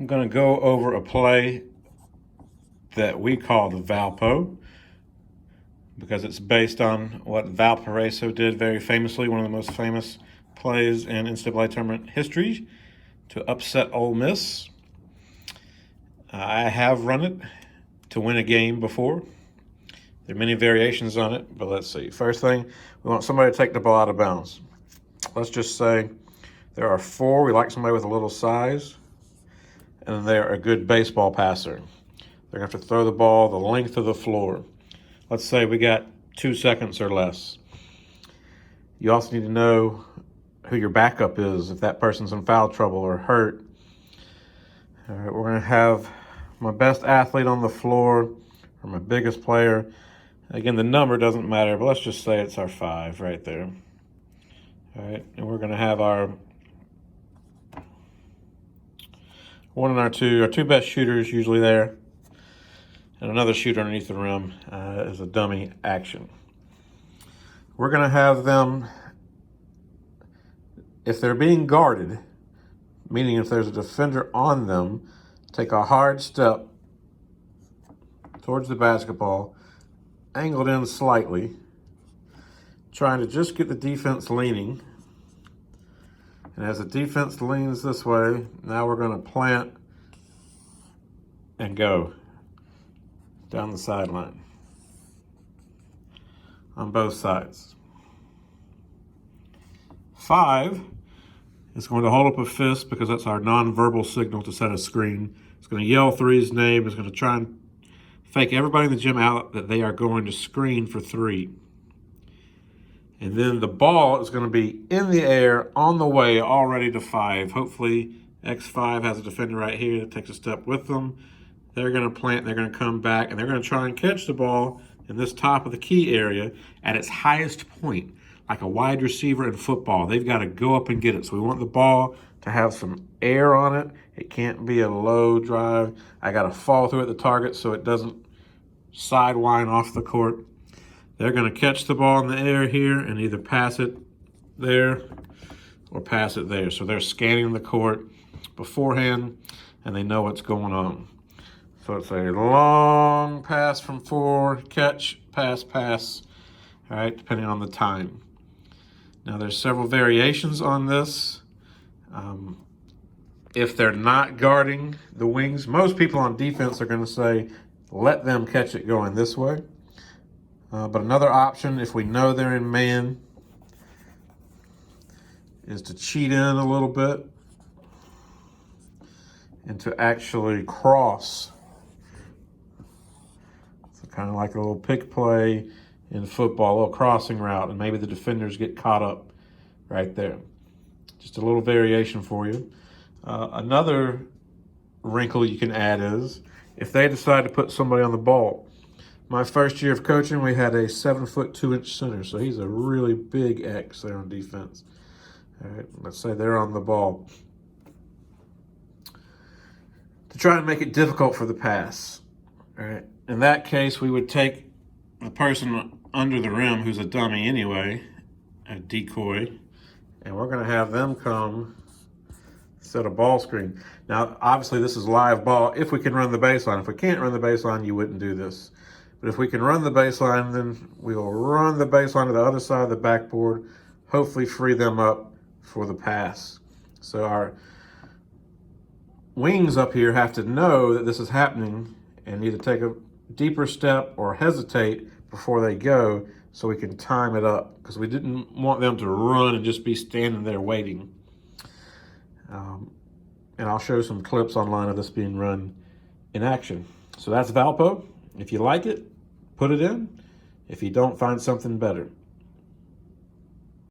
I'm going to go over a play that we call the Valpo because it's based on what Valparaiso did very famously, one of the most famous plays in NCAA tournament history to upset Ole Miss. I have run it to win a game before. There are many variations on it, but let's see. First thing, we want somebody to take the ball out of bounds. Let's just say there are four. We like somebody with a little size, and they're a good baseball passer. They're going to have to throw the ball the length of the floor. Let's say we got 2 seconds or less. You also need to know who your backup is if that person's in foul trouble or hurt. All right, we're going to have my best athlete on the floor or my biggest player. Again, the number doesn't matter, but let's just say it's our 5 right there. All right, and we're going to have our 1 and our 2 best shooters usually there, and another shooter underneath the rim is a dummy action. We're going to have them, if they're being guarded, meaning if there's a defender on them, take a hard step towards the basketball, angled in slightly, trying to just get the defense leaning. And as the defense leans this way, now we're going to plant and go down the sideline on both sides. 5 is going to hold up a fist because that's our nonverbal signal to set a screen. It's going to yell 3's name. It's going to try and fake everybody in the gym out that they are going to screen for 3. And then the ball is going to be in the air on the way already to 5. Hopefully X5 has a defender right here that takes a step with them. They're going to plant, they're going to come back, and they're going to try and catch the ball in this top of the key area at its highest point, like a wide receiver in football. They've got to go up and get it. So we want the ball to have some air on it. It can't be a low drive. I got to fall through at the target so it doesn't sidewind off the court. They're going to catch the ball in the air here and either pass it there or pass it there. So they're scanning the court beforehand, and they know what's going on. So it's a long pass from 4, catch, pass, pass, all right, depending on the time. Now there's several variations on this. If they're not guarding the wings, most people on defense are going to say, let them catch it going this way. But another option, if we know they're in man, is to cheat in a little bit and to actually cross. So kind of like a little pick play in football, a little crossing route, and maybe the defenders get caught up right there. Just a little variation for you. Another wrinkle you can add is if they decide to put somebody on the ball. My first year of coaching, we had a 7-foot 2-inch center, so he's a really big X there on defense. All right, let's say they're on the ball. To try and make it difficult for the pass. All right, in that case, we would take the person under the rim who's a dummy anyway, a decoy, and we're going to have them come set a ball screen. Now, obviously, this is live ball if we can run the baseline. If we can't run the baseline, you wouldn't do this. But if we can run the baseline, then we will run the baseline to the other side of the backboard, hopefully free them up for the pass. So our wings up here have to know that this is happening and either take a deeper step or hesitate before they go so we can time it up because we didn't want them to run and just be standing there waiting. And I'll show some clips online of this being run in action. So that's Valpo. If you like it, put it in. If you don't, find something better.